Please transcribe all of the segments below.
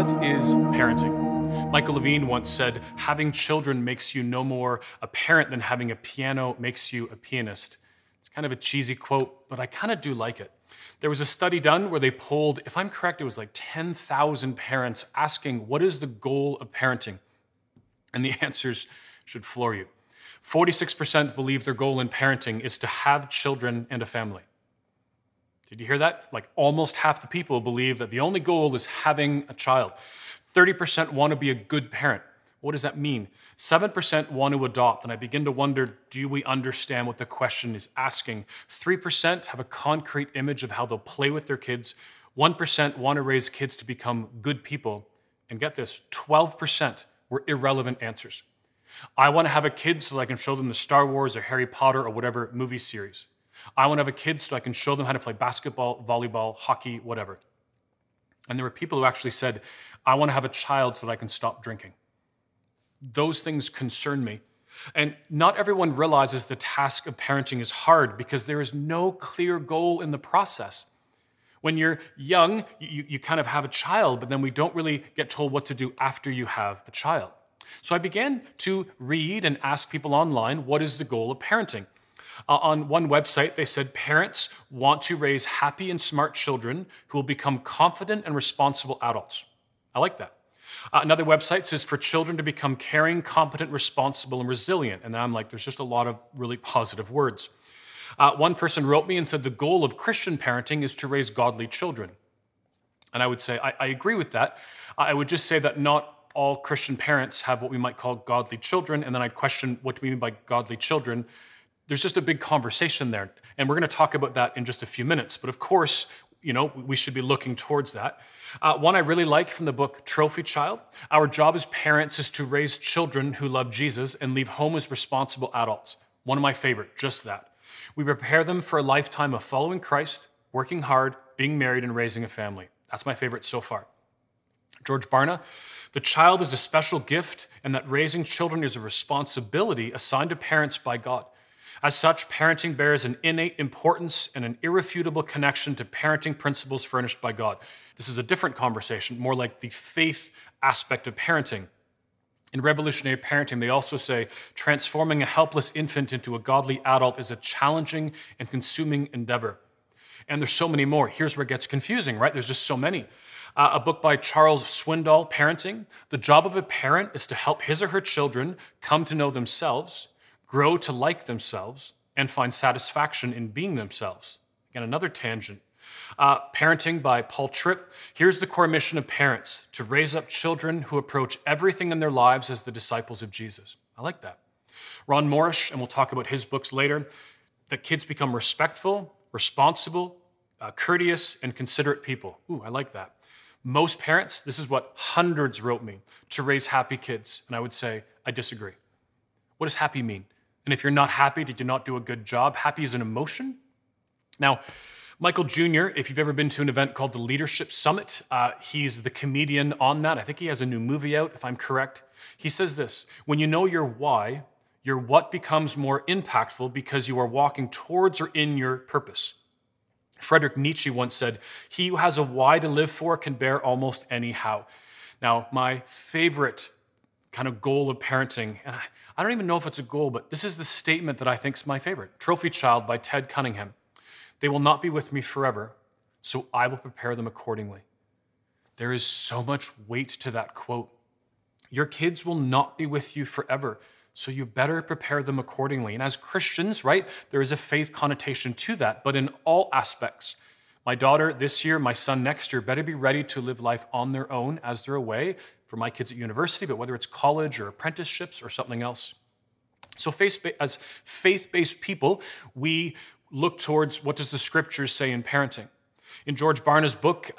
What is parenting? Michael Levine once said, having children makes you no more a parent than having a piano makes you a pianist. It's kind of a cheesy quote, but I kind of do like it. There was a study done where they polled, if I'm correct, it was like 10,000 parents asking, what is the goal of parenting? And the answers should floor you. 46% believe their goal in parenting is to have children and a family. Did you hear that? Like almost half the people believe that the only goal is having a child. 30% want to be a good parent. What does that mean? 7% want to adopt, and I begin to wonder, do we understand what the question is asking? 3% have a concrete image of how they'll play with their kids. 1% want to raise kids to become good people. And get this, 12% were irrelevant answers. I want to have a kid so that I can show them the Star Wars or Harry Potter or whatever movie series. I want to have a kid so I can show them how to play basketball, volleyball, hockey, whatever. And there were people who actually said, I want to have a child so that I can stop drinking. Those things concern me. And not everyone realizes the task of parenting is hard because there is no clear goal in the process. When you're young, you kind of have a child, but then we don't really get told what to do after you have a child. So I began to read and ask people online, what is the goal of parenting? On one website, they said parents want to raise happy and smart children who will become confident and responsible adults. I like that. Another website says for children to become caring, competent, responsible, and resilient. And then I'm like, there's just a lot of really positive words. One person wrote me and said the goal of Christian parenting is to raise godly children. And I would say, I agree with that. I would just say that not all Christian parents have what we might call godly children. And then I'd question, what do we mean by godly children? There's just a big conversation there. And we're going to talk about that in just a few minutes. But of course, we should be looking towards that. One I really like from the book Trophy Child. Our job as parents is to raise children who love Jesus and leave home as responsible adults. One of my favorite, just that. We prepare them for a lifetime of following Christ, working hard, being married, and raising a family. That's my favorite so far. George Barna, the child is a special gift and that raising children is a responsibility assigned to parents by God. As such, parenting bears an innate importance and an irrefutable connection to parenting principles furnished by God. This is a different conversation, more like the faith aspect of parenting. In revolutionary parenting, they also say transforming a helpless infant into a godly adult is a challenging and consuming endeavor. And there's so many more. Here's where it gets confusing, right? There's just so many. A book by Charles Swindoll, Parenting. The job of a parent is to help his or her children come to know themselves, grow to like themselves, and find satisfaction in being themselves. Again, another tangent. Parenting by Paul Tripp. Here's the core mission of parents, to raise up children who approach everything in their lives as the disciples of Jesus. I like that. Ron Morris, and we'll talk about his books later, that kids become respectful, responsible, courteous, and considerate people. Ooh, I like that. Most parents, this is what hundreds wrote me, to raise happy kids. And I would say, I disagree. What does happy mean? And if you're not happy, did you not do a good job? Happy is an emotion. Now, Michael Jr., if you've ever been to an event called the Leadership Summit, he's the comedian on that. I think he has a new movie out, if I'm correct. He says this, when you know your why, your what becomes more impactful because you are walking towards or in your purpose. Friedrich Nietzsche once said, he who has a why to live for can bear almost any how. Now, my favorite kind of goal of parenting, and I don't even know if it's a goal, but this is the statement that I think is my favorite. Trophy Child by Ted Cunningham. They will not be with me forever, so I will prepare them accordingly. There is so much weight to that quote. Your kids will not be with you forever, so you better prepare them accordingly. And as Christians, right, there is a faith connotation to that, but in all aspects. My daughter this year, my son next year, better be ready to live life on their own as they're away. For my kids at university, but whether it's college or apprenticeships or something else. So as faith-based people, we look towards what does the scriptures say in parenting. In George Barna's book,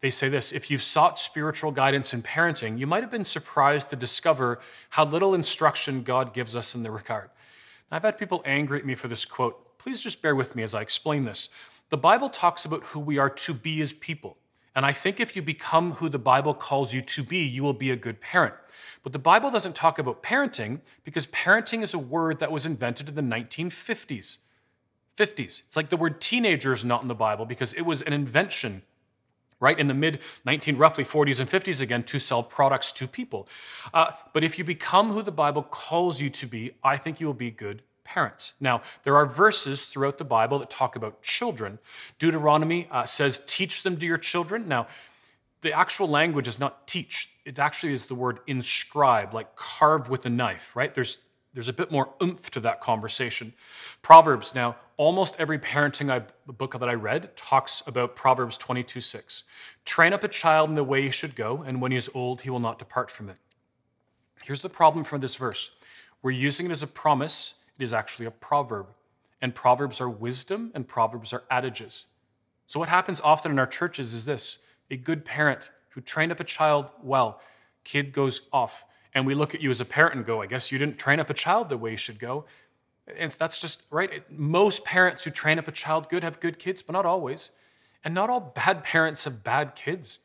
they say this, if you've sought spiritual guidance in parenting, you might have been surprised to discover how little instruction God gives us in the regard. Now, I've had people angry at me for this quote. Please just bear with me as I explain this. The Bible talks about who we are to be as people. And I think if you become who the Bible calls you to be, you will be a good parent. But the Bible doesn't talk about parenting because parenting is a word that was invented in the 1950s. It's like the word teenager is not in the Bible because it was an invention right? In the roughly 40s and 50s again, to sell products to people. But if you become who the Bible calls you to be, I think you will be good parents. Now, there are verses throughout the Bible that talk about children. Deuteronomy says, teach them to your children. Now, the actual language is not teach. It actually is the word inscribe, like carve with a knife, right? There's a bit more oomph to that conversation. Proverbs, now, almost every parenting book that I read talks about Proverbs 22:6. Train up a child in the way he should go, and when he is old, he will not depart from it. Here's the problem for this verse. We're using it as a promise. It is actually a proverb. And proverbs are wisdom, and proverbs are adages. So what happens often in our churches is this. A good parent who trained up a child well, kid goes off. And we look at you as a parent and go, I guess you didn't train up a child the way you should go. And that's just, right? Most parents who train up a child good have good kids, but not always. And not all bad parents have bad kids.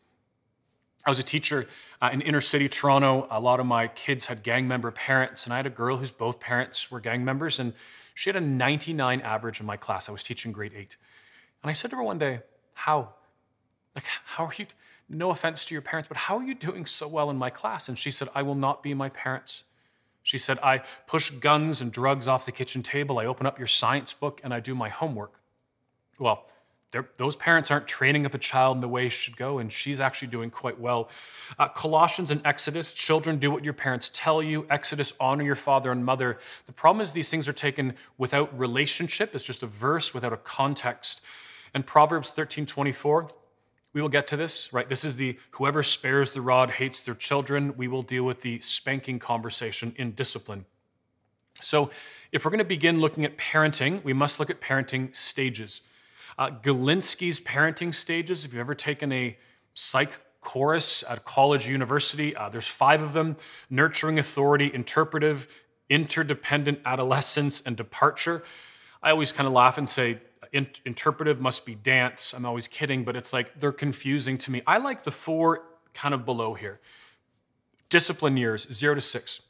I was a teacher in inner city Toronto. A lot of my kids had gang member parents, and I had a girl whose both parents were gang members, and she had a 99 average in my class. I was teaching grade 8. And I said to her one day, how are you, no offense to your parents, but how are you doing so well in my class? And she said, I will not be my parents. She said, I push guns and drugs off the kitchen table. I open up your science book and I do my homework. Well, those parents aren't training up a child in the way he should go, and she's actually doing quite well. Colossians and Exodus, children, do what your parents tell you. Exodus, honor your father and mother. The problem is these things are taken without relationship. It's just a verse without a context. And Proverbs 13:24, we will get to this, right? This is the whoever spares the rod hates their children. We will deal with the spanking conversation in discipline. So if we're going to begin looking at parenting, we must look at parenting stages. Galinsky's parenting stages, if you've ever taken a psych course at college or university, there's 5 of them: nurturing, authority, interpretive, interdependent, adolescence, and departure. I always kind of laugh and say, interpretive must be dance. I'm always kidding, but it's like they're confusing to me. I like the 4 kind of below here. Discipline years, 0 to 6.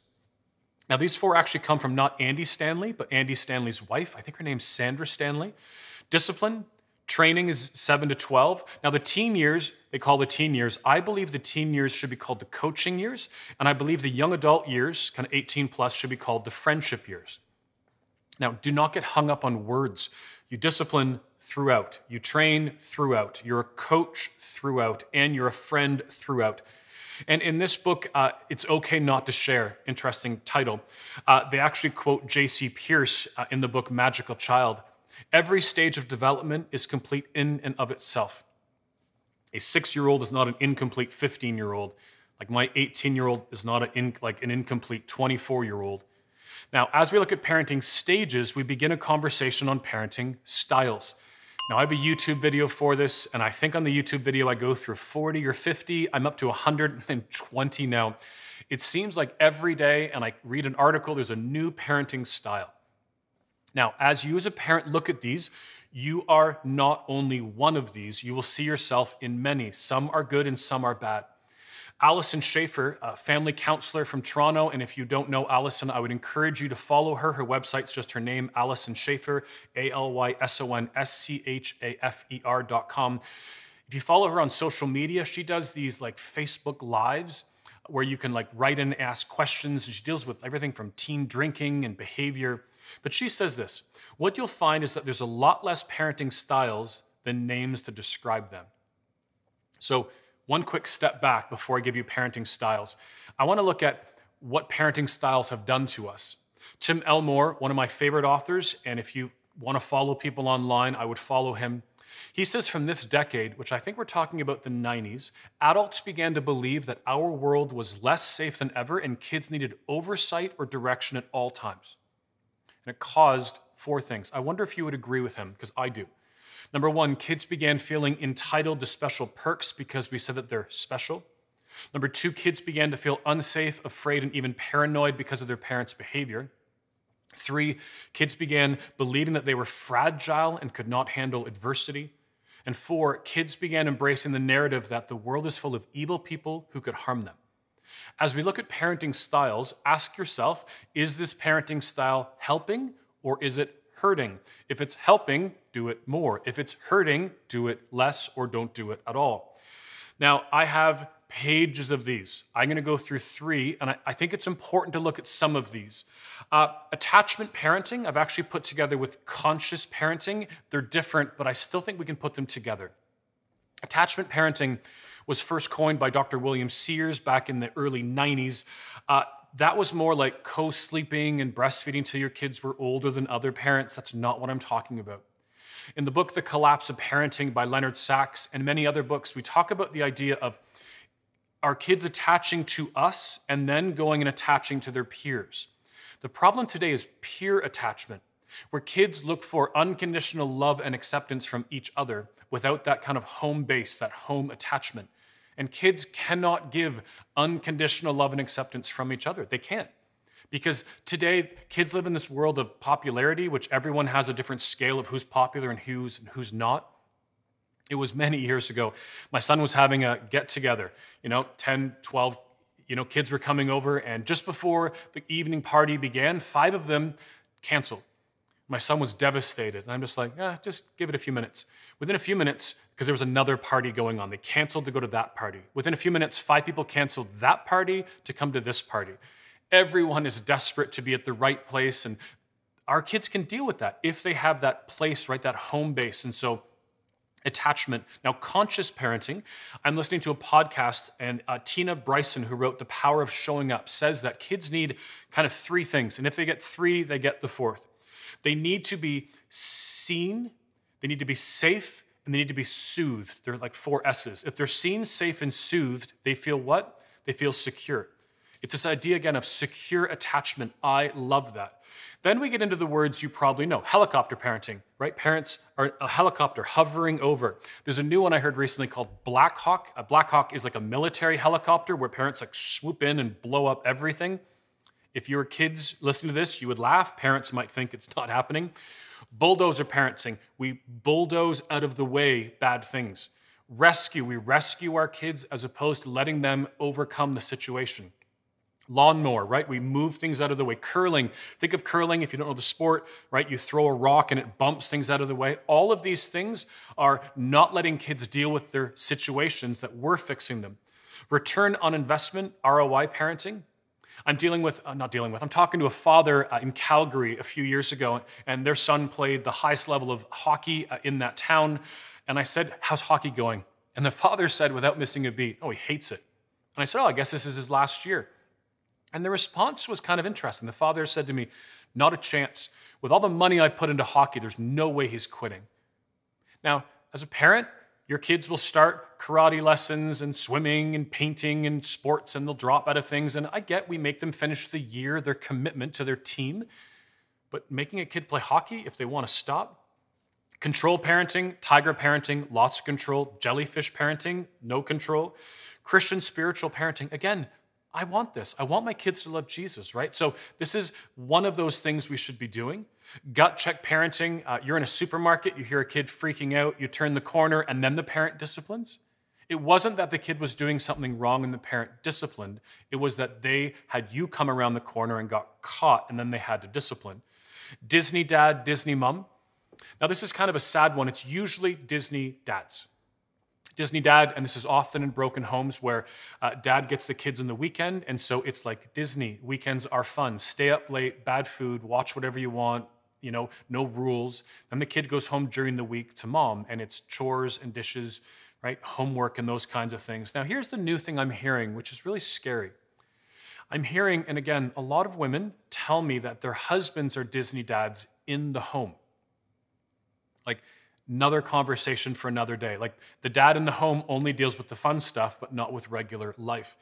Now, these 4 actually come from not Andy Stanley, but Andy Stanley's wife. I think her name's Sandra Stanley. Discipline, training is 7 to 12. Now, the teen years, they call the teen years. I believe the teen years should be called the coaching years, and I believe the young adult years, kind of 18 plus, should be called the friendship years. Now, do not get hung up on words. You discipline throughout. You train throughout. You're a coach throughout, and you're a friend throughout. And in this book, It's Okay Not to Share, interesting title, they actually quote J.C. Pierce in the book Magical Child. Every stage of development is complete in and of itself. A 6-year-old is not an incomplete 15-year-old. Like my 18-year-old is not an incomplete 24-year-old. Now, as we look at parenting stages, we begin a conversation on parenting styles. Now, I have a YouTube video for this, and I think on the YouTube video I go through 40 or 50. I'm up to 120 now. It seems like every day, and I read an article, there's a new parenting style. Now, as you as a parent look at these, you are not only one of these. You will see yourself in many. Some are good and some are bad. Allison Schaefer, a family counselor from Toronto, and if you don't know Allison, I would encourage you to follow her. Her website's just her name, Allison Schaefer, ALYSONSCHAFER.com. If you follow her on social media, she does these like Facebook Lives where you can like write in and ask questions, and she deals with everything from teen drinking and behavior. But she says this, what you'll find is that there's a lot less parenting styles than names to describe them. So one quick step back before I give you parenting styles. I want to look at what parenting styles have done to us. Tim Elmore, one of my favorite authors, and if you want to follow people online, I would follow him. He says from this decade, which I think we're talking about the 90s, adults began to believe that our world was less safe than ever and kids needed oversight or direction at all times. And it caused 4 things. I wonder if you would agree with him, because I do. Number 1, kids began feeling entitled to special perks because we said that they're special. Number 2, kids began to feel unsafe, afraid, and even paranoid because of their parents' behavior. 3, kids began believing that they were fragile and could not handle adversity. And 4, kids began embracing the narrative that the world is full of evil people who could harm them. As we look at parenting styles, ask yourself, is this parenting style helping or is it hurting? If it's helping, do it more. If it's hurting, do it less or don't do it at all. Now, I have pages of these. I'm going to go through three, and I think it's important to look at some of these. Attachment parenting, I've actually put together with conscious parenting. They're different, but I still think we can put them together. Attachment parenting was first coined by Dr. William Sears back in the early 90s. That was more like co-sleeping and breastfeeding till your kids were older than other parents. That's not what I'm talking about. In the book, The Collapse of Parenting by Leonard Sachs and many other books, we talk about the idea of our kids attaching to us and then going and attaching to their peers. The problem today is peer attachment, where kids look for unconditional love and acceptance from each other without that kind of home base, that home attachment. And kids cannot give unconditional love and acceptance from each other. They can't. Because today, kids live in this world of popularity, which everyone has a different scale of who's popular and who's not. It was many years ago. My son was having a get-together, 10, 12, kids were coming over, and just before the evening party began, 5 of them canceled. My son was devastated, and I'm just like, just give it a few minutes. Within a few minutes, because there was another party going on, they canceled to go to that party. Within a few minutes, 5 people canceled that party to come to this party. Everyone is desperate to be at the right place, and our kids can deal with that if they have that place, right, that home base. And so attachment. Now, conscious parenting, I'm listening to a podcast, and Tina Bryson, who wrote The Power of Showing Up, says that kids need kind of 3 things, and if they get 3, they get the 4th. They need to be seen, they need to be safe, and they need to be soothed. They're like 4 S's. If they're seen, safe, and soothed, they feel what? They feel secure. It's this idea, again, of secure attachment. I love that. Then we get into the words you probably know. Helicopter parenting, right? Parents are a helicopter hovering over. There's a new one I heard recently called Black Hawk. A Black Hawk is like a military helicopter where parents like swoop in and blow up everything. If your kids listen to this, you would laugh. Parents might think it's not happening. Bulldozer parenting. We bulldoze out of the way bad things. Rescue. We rescue our kids as opposed to letting them overcome the situation. Lawnmower, right? We move things out of the way. Curling. Think of curling if you don't know the sport, right? You throw a rock and it bumps things out of the way. All of these things are not letting kids deal with their situations that we're fixing them. Return on investment, ROI parenting. I'm talking to a father in Calgary a few years ago, and their son played the highest level of hockey in that town. And I said, how's hockey going? And the father said, without missing a beat, oh, he hates it. And I said, I guess this is his last year. And the response was kind of interesting. The father said to me, not a chance. With all the money I put into hockey, there's no way he's quitting. Now, as a parent, your kids will start karate lessons and swimming and painting and sports, and they'll drop out of things. And I get we make them finish the year, their commitment to their team. But making a kid play hockey if they want to stop? Control parenting, tiger parenting, lots of control. Jellyfish parenting, no control. Christian spiritual parenting, again, I want this. I want my kids to love Jesus, right? So this is one of those things we should be doing. Gut check parenting. You're in a supermarket, you hear a kid freaking out, you turn the corner, and then the parent disciplines. It wasn't that the kid was doing something wrong and the parent disciplined. It was that they had you come around the corner and got caught, and then they had to discipline. Disney dad, Disney mom. Now this is kind of a sad one. It's usually Disney dads. Disney dad, and this is often in broken homes where dad gets the kids on the weekend, and so it's like Disney. Weekends are fun. Stay up late, bad food, watch whatever you want, no rules. Then the kid goes home during the week to mom, and it's chores and dishes, right? Homework and those kinds of things. Now, here's the new thing I'm hearing, which is really scary. I'm hearing, and again, a lot of women tell me that their husbands are Disney dads in the home. Like, another conversation for another day. Like the dad in the home only deals with the fun stuff, but not with regular life.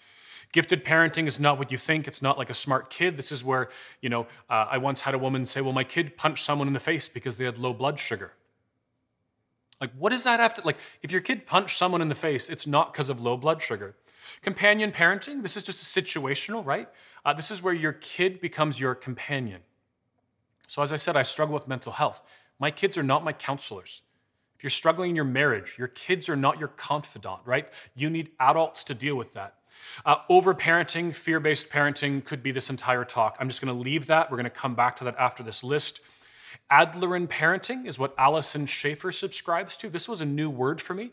Gifted parenting is not what you think. It's not like a smart kid. This is where, I once had a woman say, well, my kid punched someone in the face because they had low blood sugar. Like, what does that have to, like, if your kid punched someone in the face, it's not because of low blood sugar. Companion parenting, this is just a situational, right? This is where your kid becomes your companion. So as I said, I struggle with mental health. My kids are not my counselors. If you're struggling in your marriage, your kids are not your confidant, right? You need adults to deal with that. Over-parenting, fear-based parenting could be this entire talk. I'm just going to leave that. We're going to come back to that after this list. Adlerian parenting is what Alison Schaefer subscribes to. This was a new word for me.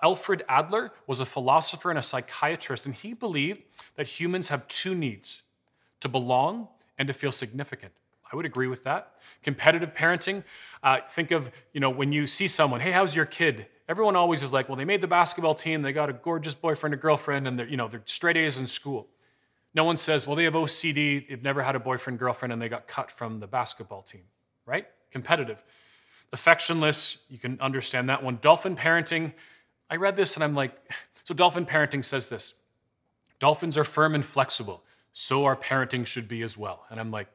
Alfred Adler was a philosopher and a psychiatrist, and he believed that humans have two needs: to belong and to feel significant. I would agree with that. Competitive parenting, think of, when you see someone, hey, how's your kid? Everyone always is like, well, they made the basketball team, they got a gorgeous boyfriend or girlfriend, and they're straight A's in school. No one says, well, they have OCD, they've never had a boyfriend, girlfriend, and they got cut from the basketball team, right? Competitive. Affectionless, you can understand that one. Dolphin parenting, I read this and I'm like, so dolphin parenting says this: dolphins are firm and flexible, so our parenting should be as well. And I'm like,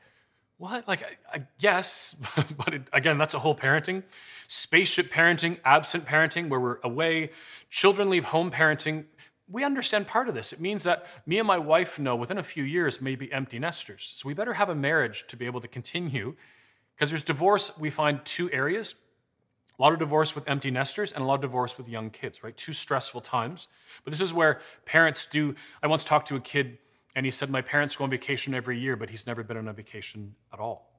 what? Like, I guess, but again, that's a whole parenting. Spaceship parenting, absent parenting, where we're away. Children leave home parenting. We understand part of this. It means that me and my wife know within a few years may be empty nesters. So we better have a marriage to be able to continue, because there's divorce, we find two areas. A lot of divorce with empty nesters and a lot of divorce with young kids, right? Two stressful times. But this is where parents do. I once talked to a kid and he said, my parents go on vacation every year, but he's never been on a vacation at all.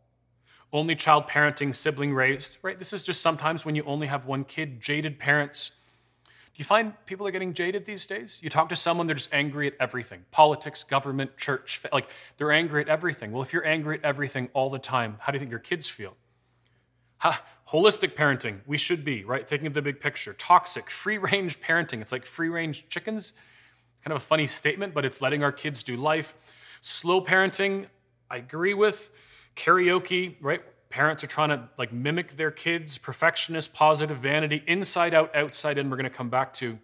Only child parenting, sibling raised, right? This is just sometimes when you only have one kid. Jaded parents. Do you find people are getting jaded these days? You talk to someone, they're just angry at everything. Politics, government, church, like they're angry at everything. Well, if you're angry at everything all the time, how do you think your kids feel? Holistic parenting, we should be, right? Thinking of the big picture. Toxic, free-range parenting. It's like free-range chickens. Kind of a funny statement, but it's letting our kids do life. Slow parenting, I agree with. Karaoke, right? Parents are trying to mimic their kids. Perfectionist, positive, vanity, inside out, outside in, we're going to come back to.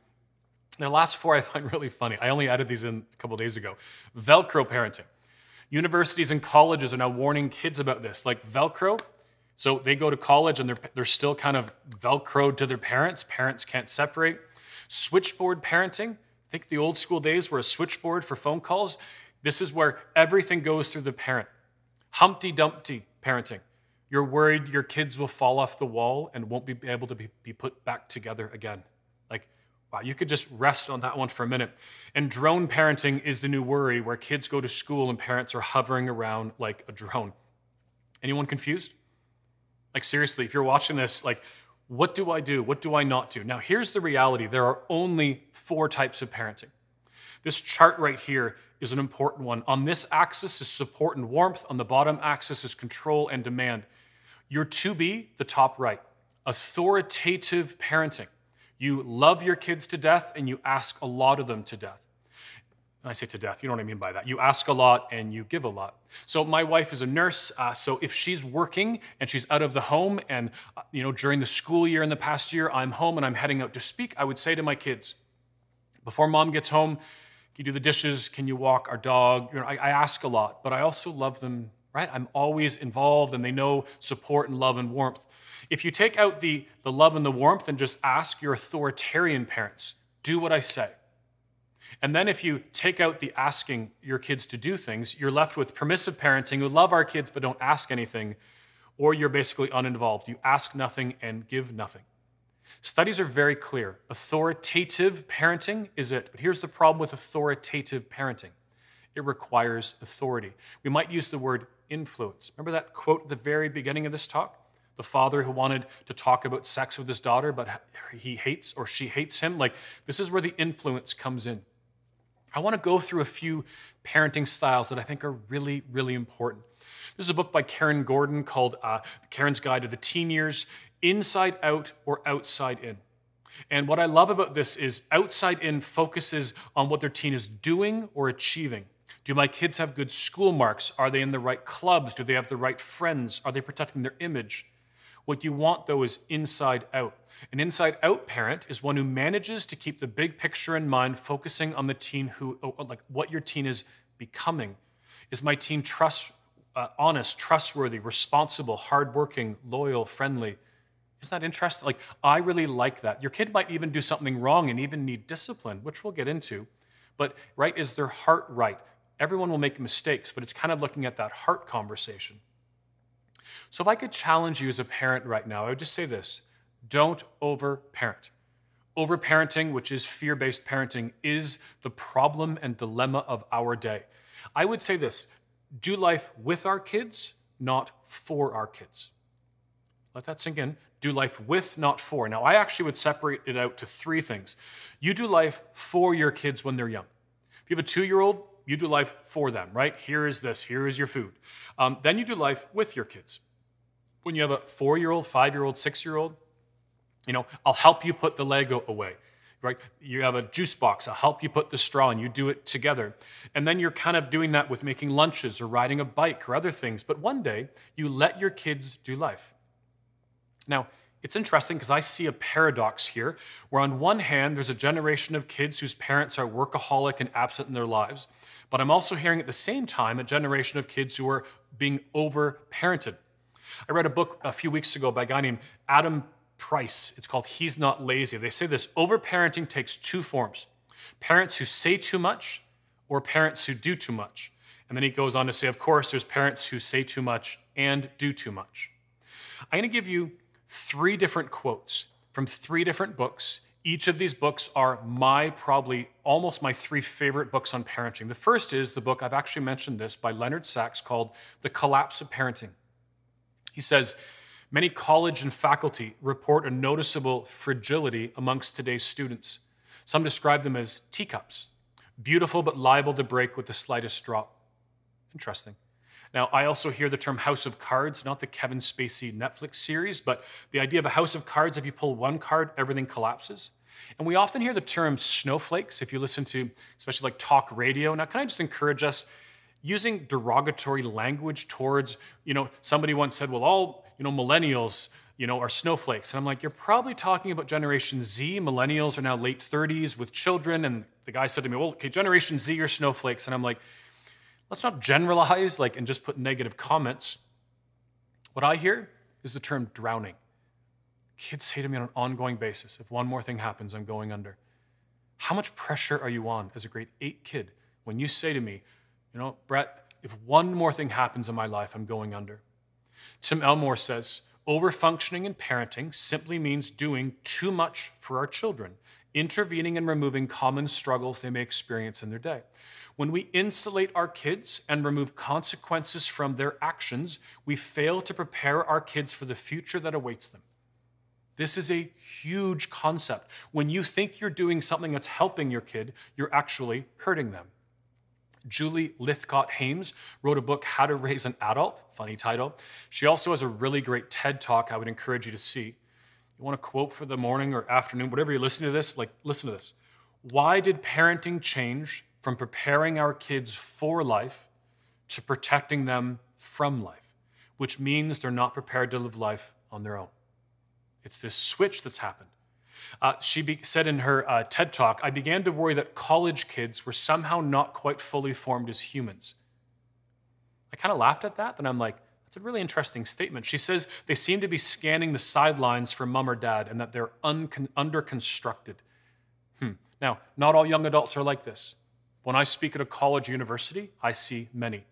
The last four I find really funny. I only added these in a couple days ago. Velcro parenting. Universities and colleges are now warning kids about this. Like Velcro, so they go to college and they're still kind of Velcroed to their parents. Parents can't separate. Switchboard parenting. Think the old school days were a switchboard for phone calls. This is where everything goes through the parent. Humpty Dumpty parenting. You're worried your kids will fall off the wall and won't be able to be put back together again. Like, wow, you could just rest on that one for a minute. And drone parenting is the new worry, where kids go to school and parents are hovering around like a drone. Anyone confused? Like, seriously, if you're watching this, what do I do? What do I not do? Now, here's the reality. There are only 4 types of parenting. This chart right here is an important one. On this axis is support and warmth. On the bottom axis is control and demand. Your 2B, the top right, authoritative parenting. You love your kids to death and you ask a lot of them to death. And I say to death, you know what I mean by that. You ask a lot and you give a lot. So my wife is a nurse, so if she's working and she's out of the home and during the school year in the past year, I'm home and I'm heading out to speak, I would say to my kids, before mom gets home, can you do the dishes? Can you walk our dog? I ask a lot, but I also love them, right? I'm always involved and they know support and love and warmth. If you take out the love and the warmth and just ask your authoritarian parents, do what I say. And then if you take out the asking your kids to do things, you're left with permissive parenting who love our kids but don't ask anything, or you're basically uninvolved. You ask nothing and give nothing. Studies are very clear. Authoritative parenting is it. But here's the problem with authoritative parenting. It requires authority. We might use the word influence. Remember that quote at the very beginning of this talk? The father who wanted to talk about sex with his daughter, but he hates or she hates him. This is where the influence comes in. I want to go through a few parenting styles that I think are really, really important. There's a book by Karen Gordon called Karen's Guide to the Teen Years, Inside Out or Outside In. And what I love about this is outside in focuses on what their teen is doing or achieving. Do my kids have good school marks? Are they in the right clubs? Do they have the right friends? Are they protecting their image? What you want, though, is inside out. An inside out parent is one who manages to keep the big picture in mind, focusing on the teen what your teen is becoming. Is my teen honest, trustworthy, responsible, hardworking, loyal, friendly? Isn't that interesting? I really like that. Your kid might even do something wrong and even need discipline, which we'll get into. But, right, is their heart right? Everyone will make mistakes, but it's kind of looking at that heart conversation. So if I could challenge you as a parent right now, I would just say this: don't over-parent. Over-parenting, which is fear-based parenting, is the problem and dilemma of our day. I would say this: do life with our kids, not for our kids. Let that sink in. Do life with, not for. Now, I actually would separate it out to three things. You do life for your kids when they're young. If you have a 2-year-old, you do life for them, right? Here is this, here is your food. Then you do life with your kids. When you have a 4-year-old, 5-year-old, 6-year-old, I'll help you put the Lego away, right? You have a juice box, I'll help you put the straw in, you do it together. And then you're kind of doing that with making lunches or riding a bike or other things. But one day, you let your kids do life. Now, it's interesting because I see a paradox here, where on one hand, there's a generation of kids whose parents are workaholic and absent in their lives. But I'm also hearing at the same time a generation of kids who are being over-parented. I read a book a few weeks ago by a guy named Adam Price. It's called He's Not Lazy. They say this: over-parenting takes two forms: parents who say too much or parents who do too much. And then he goes on to say, of course, there's parents who say too much and do too much. I'm going to give you 3 different quotes from 3 different books. Each of these books are probably almost my 3 favorite books on parenting. The first is the book, I've actually mentioned this, by Leonard Sachs, called The Collapse of Parenting. He says, many college and faculty report a noticeable fragility amongst today's students. Some describe them as teacups, beautiful but liable to break with the slightest drop. Interesting. Now, I also hear the term house of cards, not the Kevin Spacey Netflix series, but the idea of a house of cards, if you pull one card, everything collapses. And we often hear the term snowflakes if you listen to, especially like talk radio. Now, can I just encourage us, using derogatory language towards, somebody once said, well, all, millennials, are snowflakes. And I'm like, you're probably talking about Generation Z. Millennials are now late 30s with children. And the guy said to me, well, okay, Generation Z are snowflakes. And I'm like, let's not generalize and just put negative comments. What I hear is the term drowning. Kids say to me on an ongoing basis, if one more thing happens, I'm going under. How much pressure are you on as a grade 8 kid when you say to me, Brett, if one more thing happens in my life, I'm going under? Tim Elmore says, overfunctioning in parenting simply means doing too much for our children, intervening and removing common struggles they may experience in their day. When we insulate our kids and remove consequences from their actions, we fail to prepare our kids for the future that awaits them. This is a huge concept. When you think you're doing something that's helping your kid, you're actually hurting them. Julie Lythcott-Hames wrote a book, How to Raise an Adult, funny title. She also has a really great TED Talk I would encourage you to see. You want a quote for the morning or afternoon, whatever you're listening to this, listen to this. Why did parenting change from preparing our kids for life to protecting them from life, which means they're not prepared to live life on their own? It's this switch that's happened. She said in her TED Talk, I began to worry that college kids were somehow not quite fully formed as humans. I kind of laughed at that, and I'm like, that's a really interesting statement. She says they seem to be scanning the sidelines for mom or dad and that they're under-constructed. Now, not all young adults are like this. When I speak at a college or university, I see many.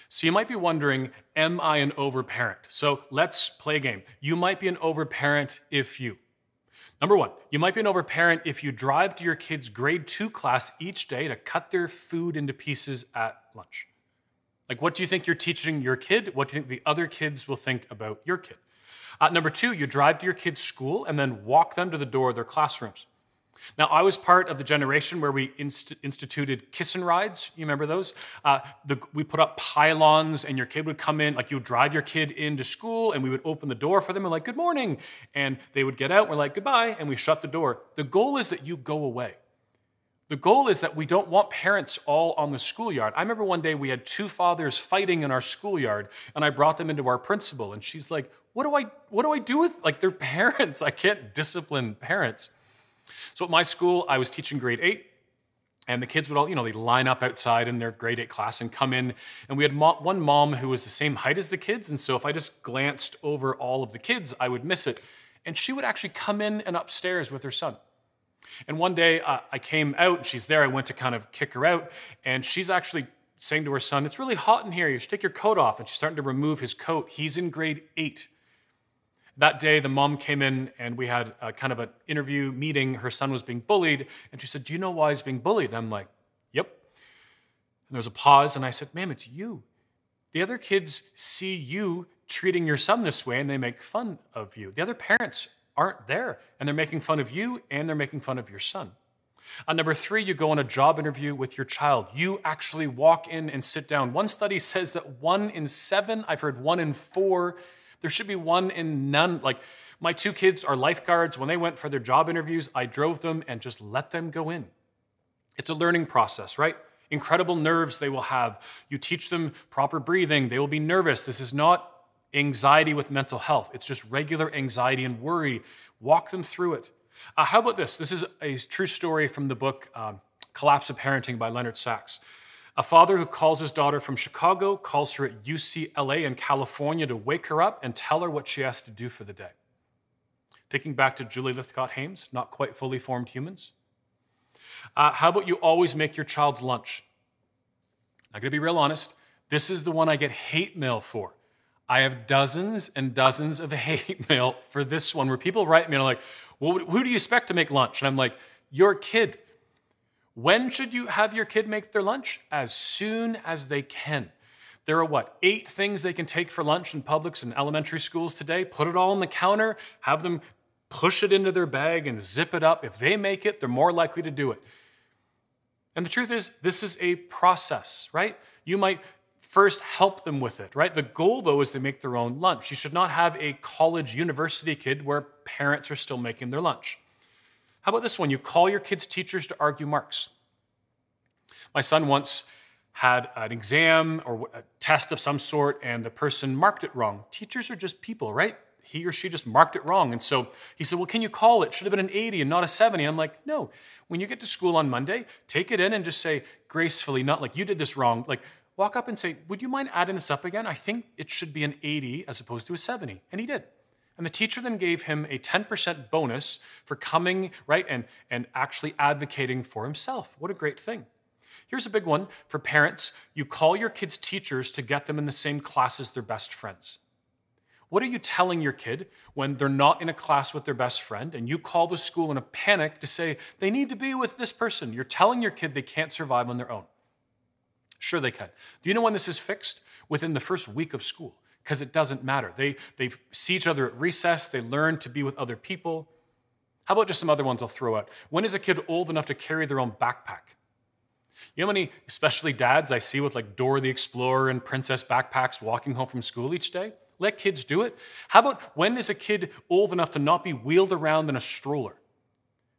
So you might be wondering, am I an overparent? So let's play a game. You might be an overparent if you. Number 1, you might be an overparent if you drive to your kid's grade 2 class each day to cut their food into pieces at lunch. What do you think you're teaching your kid? What do you think the other kids will think about your kid? Number 2, you drive to your kid's school and then walk them to the door of their classrooms. Now, I was part of the generation where we instituted kiss and rides. You remember those? We put up pylons and your kid would come in, you would drive your kid into school and we would open the door for them and good morning. And they would get out, we're like, goodbye, and we shut the door. The goal is that you go away. The goal is that we don't want parents all on the schoolyard. I remember one day we had 2 fathers fighting in our schoolyard and I brought them into our principal and she's like, what do I do with, they're parents. I can't discipline parents. So at my school, I was teaching grade 8, and the kids would all, they'd line up outside in their grade 8 class and come in, and we had one mom who was the same height as the kids, and so if I just glanced over all of the kids, I would miss it. And she would actually come in and upstairs with her son. And one day, I came out, and she's there, I went to kind of kick her out, and she's actually saying to her son, it's really hot in here, you should take your coat off, and she's starting to remove his coat. He's in grade 8. That day, the mom came in and we had kind of an interview meeting. Her son was being bullied. And she said, do you know why he's being bullied? And I'm like, yep. And there was a pause and I said, ma'am, it's you. The other kids see you treating your son this way and they make fun of you. The other parents aren't there and they're making fun of you and they're making fun of your son. Number 3, you go on a job interview with your child. You actually walk in and sit down. One study says that 1 in 7, I've heard 1 in 4, there should be 1 in none. Like my 2 kids are lifeguards. When they went for their job interviews, I drove them and just let them go in. It's a learning process, right? Incredible nerves they will have. You teach them proper breathing. They will be nervous. This is not anxiety with mental health. It's just regular anxiety and worry. Walk them through it. How about this? This is a true story from the book Collapse of Parenting by Leonard Sachs. A father who calls his daughter from Chicago, calls her at UCLA in California to wake her up and tell her what she has to do for the day. Thinking back to Julie Lythcott-Haims, not quite fully formed humans. How about you always make your child's lunch? I'm going to be real honest. This is the one I get hate mail for. I have dozens and dozens of hate mail for this one where people write me and are like, well, who do you expect to make lunch? And I'm like, your kid. When should you have your kid make their lunch? As soon as they can. There are 8 things they can take for lunch in Publix and elementary schools today. Put it all on the counter, have them push it into their bag and zip it up. If they make it, they're more likely to do it. And the truth is, this is a process, right? You might first help them with it, right? The goal, though, is to make their own lunch. You should not have a college, university kid where parents are still making their lunch. How about this one? You call your kids' teachers to argue marks. My son once had an exam or a test of some sort, and the person marked it wrong. Teachers are just people, right? He or she just marked it wrong. And so he said, well, can you call it? Should have been an 80 and not a 70. And I'm like, no. When you get to school on Monday, take it in and just say gracefully, not like you did this wrong, like walk up and say, would you mind adding this up again? I think it should be an 80 as opposed to a 70. And he did. And the teacher then gave him a 10% bonus for coming, right, and actually advocating for himself. What a great thing. Here's a big one for parents. You call your kids' teachers to get them in the same class as their best friends. What are you telling your kid when they're not in a class with their best friend and you call the school in a panic to say they need to be with this person? You're telling your kid they can't survive on their own. Sure they can. Do you know when this is fixed? Within the first week of school, because it doesn't matter. They see each other at recess. They learn to be with other people. How about just some other ones I'll throw out? When is a kid old enough to carry their own backpack? You know how many, especially dads, I see with like Dora the Explorer and Princess backpacks walking home from school each day? Let kids do it. How about when is a kid old enough to not be wheeled around in a stroller?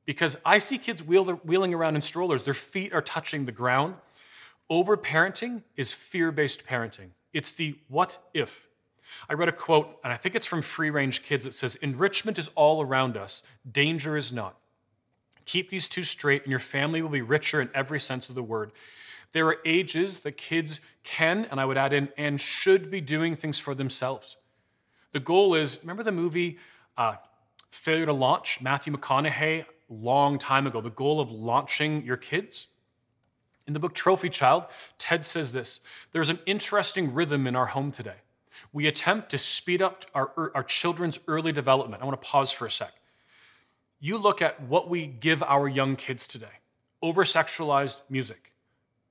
Because I see kids wheeling around in strollers. Their feet are touching the ground. Over-parenting is fear-based parenting. It's the what if. I read a quote, and I think it's from Free Range Kids. It says, enrichment is all around us. Danger is not. Keep these two straight, and your family will be richer in every sense of the word. There are ages that kids can, and I would add in, and should be doing things for themselves. The goal is, remember the movie Failure to Launch, Matthew McConaughey, long time ago, the goal of launching your kids? In the book Trophy Child, Ted says this, there's an interesting rhythm in our home today. We attempt to speed up our children's early development. I want to pause for a sec. You look at what we give our young kids today. Over-sexualized music,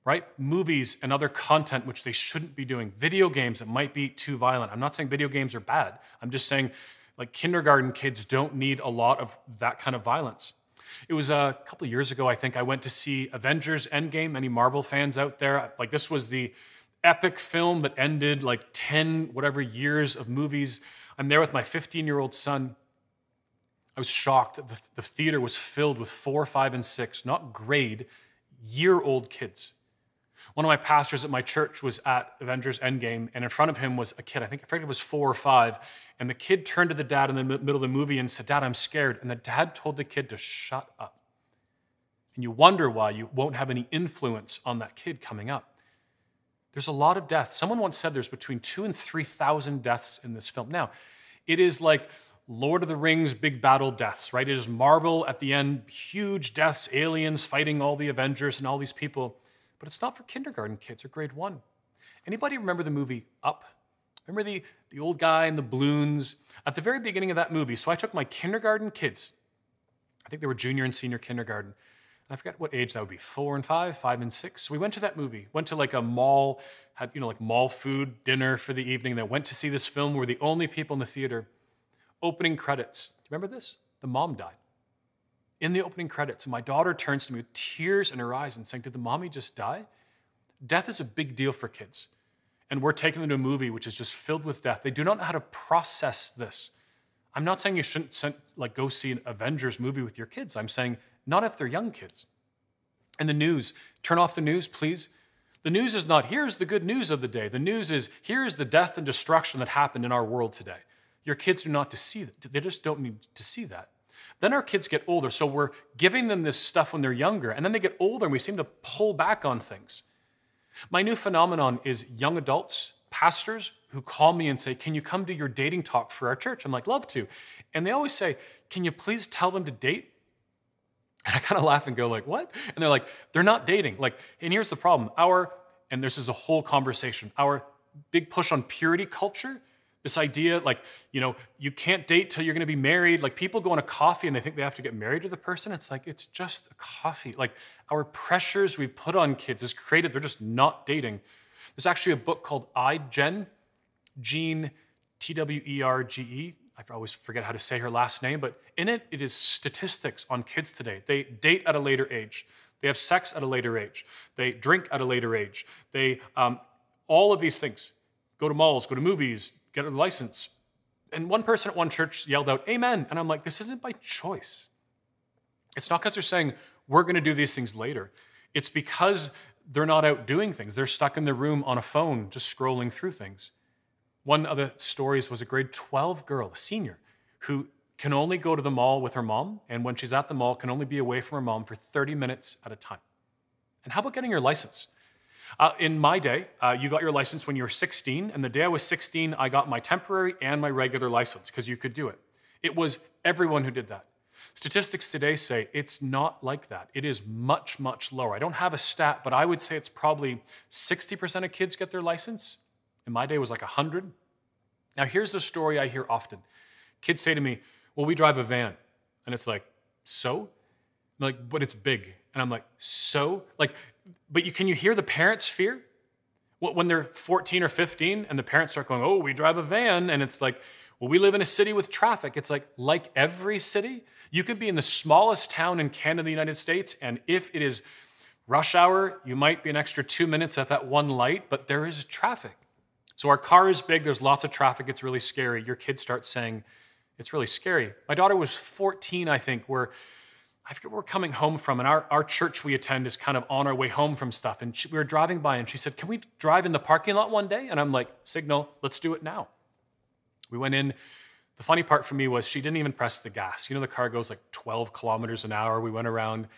right? Movies and other content which they shouldn't be doing. Video games that might be too violent. I'm not saying video games are bad. I'm just saying like kindergarten kids don't need a lot of that kind of violence. It was a couple of years ago, I think, I went to see Avengers Endgame. Any Marvel fans out there? Like this was the epic film that ended like 10 whatever years of movies. I'm there with my 15-year-old son. I was shocked. The theater was filled with 4, 5, and 6, not grade, year-old kids. One of my pastors at my church was at Avengers Endgame, and in front of him was a kid. I think it was 4 or 5, and the kid turned to the dad in the middle of the movie and said, "Dad, I'm scared." And the dad told the kid to shut up. And you wonder why you won't have any influence on that kid coming up. There's a lot of death. Someone once said there's between 2,000 and 3,000 deaths in this film. Now, it is like Lord of the Rings, big battle deaths, right? It is Marvel at the end, huge deaths, aliens fighting all the Avengers and all these people. But it's not for kindergarten kids or grade 1. Anybody remember the movie Up? Remember the old guy and the balloons? At the very beginning of that movie, so I took my kindergarten kids, I think they were junior and senior kindergarten, I forget what age that would be, 4 and 5, 5 and 6. So we went to that movie, went to like a mall, had, like mall food, dinner for the evening, then went to see this film. We're the only people in the theater. Opening credits. Do you remember this? The mom died. In the opening credits, my daughter turns to me with tears in her eyes and saying, did the mommy just die? Death is a big deal for kids. And we're taking them to a movie which is just filled with death. They do not know how to process this. I'm not saying you shouldn't go see an Avengers movie with your kids. I'm saying not if they're young kids. And the news, turn off the news, please. The news is not, here's the good news of the day. The news is, here's the death and destruction that happened in our world today. Your kids do not to see that. They just don't need to see that. Then our kids get older, so we're giving them this stuff when they're younger, and then they get older and we seem to pull back on things. My new phenomenon is young adults, pastors, who call me and say, can you come to your dating talk for our church? I'm like, love to. And they always say, can you please tell them to date? And I kind of laugh and go like, what? And they're like, they're not dating. Like, and here's the problem. And this is a whole conversation, our big push on purity culture, this idea like, you can't date till you're going to be married. Like people go on a coffee and they think they have to get married to the person. It's like, it's just a coffee. Like our pressures we put on kids is created. They're just not dating. There's actually a book called iGen, Jean, Twerge. I always forget how to say her last name, but in it, it is statistics on kids today. They date at a later age. They have sex at a later age. They drink at a later age. They, all of these things, go to malls, go to movies, get a license. And one person at one church yelled out, amen. And I'm like, this isn't by choice. It's not because they're saying, we're going to do these things later. It's because they're not out doing things. They're stuck in their room on a phone, just scrolling through things. One of the stories was a grade 12 girl, a senior, who can only go to the mall with her mom, and when she's at the mall, can only be away from her mom for 30 minutes at a time. And how about getting your license? In my day, you got your license when you were 16, and the day I was 16, I got my temporary and my regular license, because you could do it. It was everyone who did that. Statistics today say it's not like that. It is much, much lower. I don't have a stat, but I would say it's probably 60% of kids get their license. In my day, it was like 100. Now, here's the story I hear often. Kids say to me, well, we drive a van. And it's like, so? I'm like, but it's big. And I'm like, so? Like, but can you hear the parents' fear? When they're 14 or 15 and the parents start going, oh, we drive a van. And it's like, well, we live in a city with traffic. It's like every city. You could be in the smallest town in Canada, the United States, and if it is rush hour, you might be an extra 2 minutes at that one light, but there is traffic. So our car is big, there's lots of traffic, it's really scary. Your kids start saying, it's really scary. My daughter was 14, I think, I forget where we're coming home from, and our church we attend is kind of on our way home from stuff, and we were driving by, and she said, can we drive in the parking lot one day? And I'm like, signal, let's do it now. We went in. The funny part for me was she didn't even press the gas. The car goes like 12 kilometers an hour. We went around.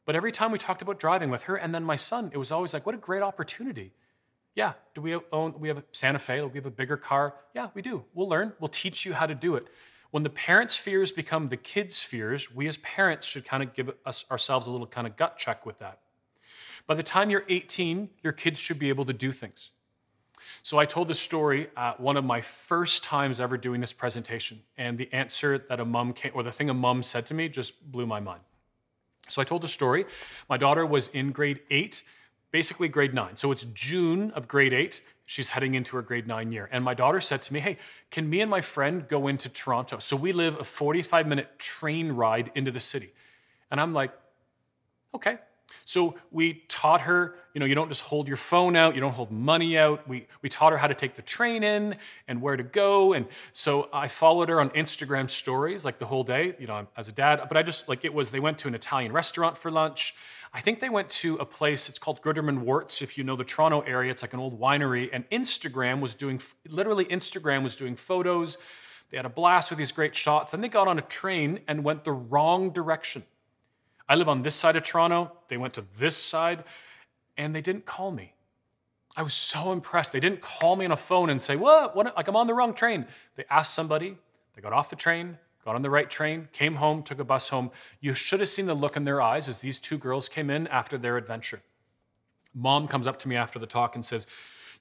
But every time we talked about driving with her and then my son, it was always like, what a great opportunity. Yeah, we have a Santa Fe? We have a bigger car? Yeah, we do. We'll learn. We'll teach you how to do it. When the parents' fears become the kids' fears, we as parents should kind of give ourselves a little kind of gut check with that. By the time you're 18, your kids should be able to do things. So I told this story one of my first times ever doing this presentation, and the answer that the thing a mom said to me just blew my mind. So I told the story. My daughter was in grade 8, basically grade 9. So it's June of grade 8. She's heading into her grade 9 year. And my daughter said to me, hey, can me and my friend go into Toronto? So we live a 45-minute train ride into the city. And I'm like, okay. So we taught her, you don't just hold your phone out, you don't hold money out. We taught her how to take the train in and where to go. And so I followed her on Instagram stories like the whole day, as a dad. But they went to an Italian restaurant for lunch. I think they went to a place, it's called Gooderman Worts. If you know the Toronto area, it's like an old winery. And Instagram was doing photos. They had a blast with these great shots. Then they got on a train and went the wrong direction. I live on this side of Toronto. They went to this side, and they didn't call me. I was so impressed. They didn't call me on a phone and say, what? Like I'm on the wrong train. They asked somebody. They got off the train, got on the right train, came home, took a bus home. You should have seen the look in their eyes as these two girls came in after their adventure. Mom comes up to me after the talk and says,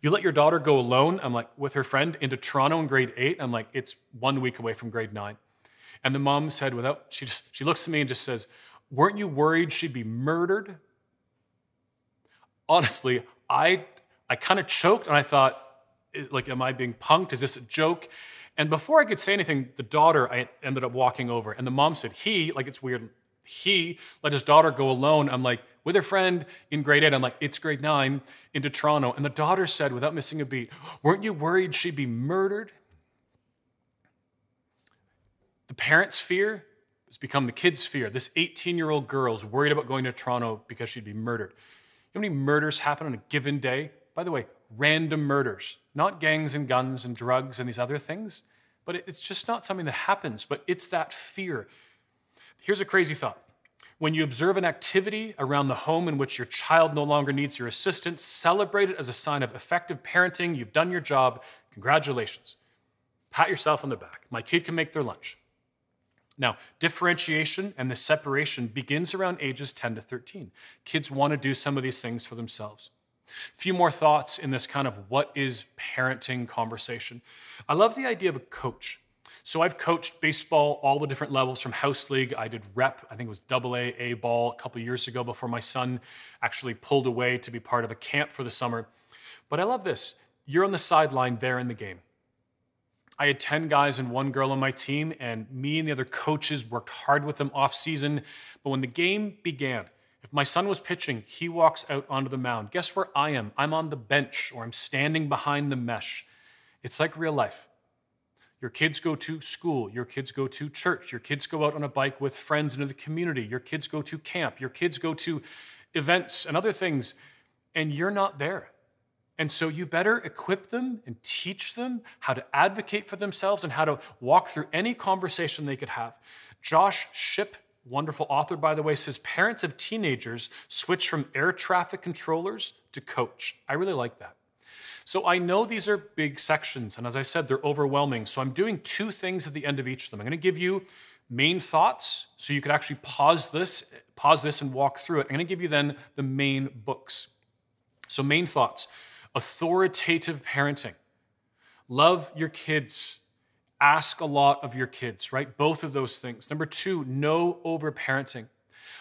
you let your daughter go alone? I'm like, with her friend into Toronto in grade 8? I'm like, it's 1 week away from grade 9. And the mom said, she looks at me and just says, Weren't you worried she'd be murdered? Honestly, I kind of choked and I thought, like, am I being punked? Is this a joke? And before I could say anything, the daughter, I ended up walking over and the mom said, it's weird, he let his daughter go alone. I'm like, with her friend in grade 8. I'm like, it's grade 9 into Toronto. And the daughter said, without missing a beat, weren't you worried she'd be murdered? The parents' fear has become the kids' fear. This 18-year-old girl is worried about going to Toronto because she'd be murdered. You know how many murders happen on a given day? By the way, random murders, not gangs and guns and drugs and these other things, but it's just not something that happens, but it's that fear. Here's a crazy thought. When you observe an activity around the home in which your child no longer needs your assistance, celebrate it as a sign of effective parenting. You've done your job. Congratulations. Pat yourself on the back. My kid can make their lunch. Now, differentiation and the separation begins around ages 10 to 13. Kids want to do some of these things for themselves. A few more thoughts in this kind of what is parenting conversation. I love the idea of a coach. So I've coached baseball, all the different levels from house league. I did rep, I think it was AA, A ball a couple years ago before my son actually pulled away to be part of a camp for the summer. But I love this. You're on the sideline there in the game. I had 10 guys and 1 girl on my team, and me and the other coaches worked hard with them off season. But when the game began, if my son was pitching, he walks out onto the mound. Guess where I am? I'm on the bench, or I'm standing behind the mesh. It's like real life. Your kids go to school, your kids go to church, your kids go out on a bike with friends into the community, your kids go to camp, your kids go to events and other things, and you're not there. And so you better equip them and teach them how to advocate for themselves and how to walk through any conversation they could have. Josh Shipp, wonderful author, by the way, says parents of teenagers switch from air traffic controllers to coach. I really like that. So I know these are big sections, and as I said, they're overwhelming. So I'm doing 2 things at the end of each of them. I'm going to give you main thoughts, so you could actually pause this and walk through it. I'm going to give you then the main books. So main thoughts: authoritative parenting. Love your kids. Ask a lot of your kids, right? Both of those things. Number 2, no over-parenting.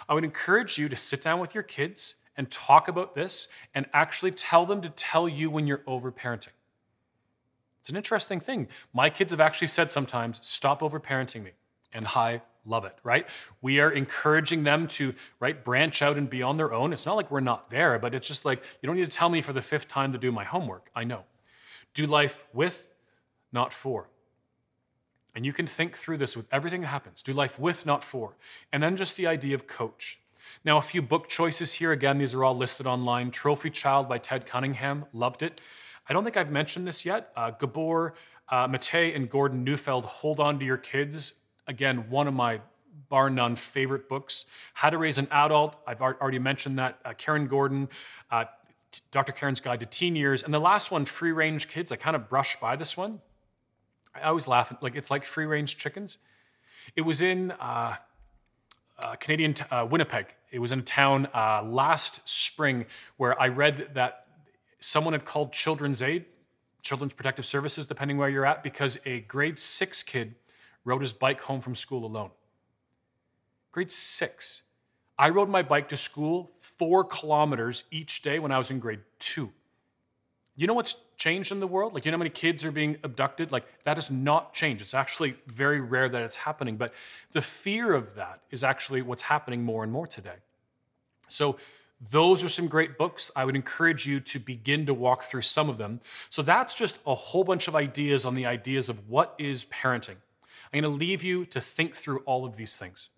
I would encourage you to sit down with your kids and talk about this and actually tell them to tell you when you're over-parenting. It's an interesting thing. My kids have actually said sometimes, stop over-parenting me. And I love it, right? We are encouraging them to, right, branch out and be on their own. It's not like we're not there, but it's just like, you don't need to tell me for the 5th time to do my homework. I know. Do life with, not for. And you can think through this with everything that happens. Do life with, not for. And then just the idea of coach. Now, a few book choices here. Again, these are all listed online. Trophy Child by Ted Cunningham. Loved it. I don't think I've mentioned this yet. Gabor Mate and Gordon Neufeld, Hold On to Your Kids. Again, one of my bar none favorite books. How to Raise an Adult. I've already mentioned that. Karen Gordon, Dr. Karen's Guide to Teen Years. And the last one, Free Range Kids. I kind of brushed by this one. I always laugh. Like, it's like free range chickens. It was in Canadian Winnipeg. It was in a town last spring where I read that someone had called Children's Aid, Children's Protective Services, depending where you're at, because a grade 6 kid rode his bike home from school alone. Grade 6. I rode my bike to school 4 kilometers each day when I was in grade 2. You know what's changed in the world? Like, you know how many kids are being abducted? Like, that has not changed. It's actually very rare that it's happening, but the fear of that is actually what's happening more and more today. So those are some great books. I would encourage you to begin to walk through some of them. So that's just a whole bunch of ideas on the ideas of what is parenting. I'm going to leave you to think through all of these things.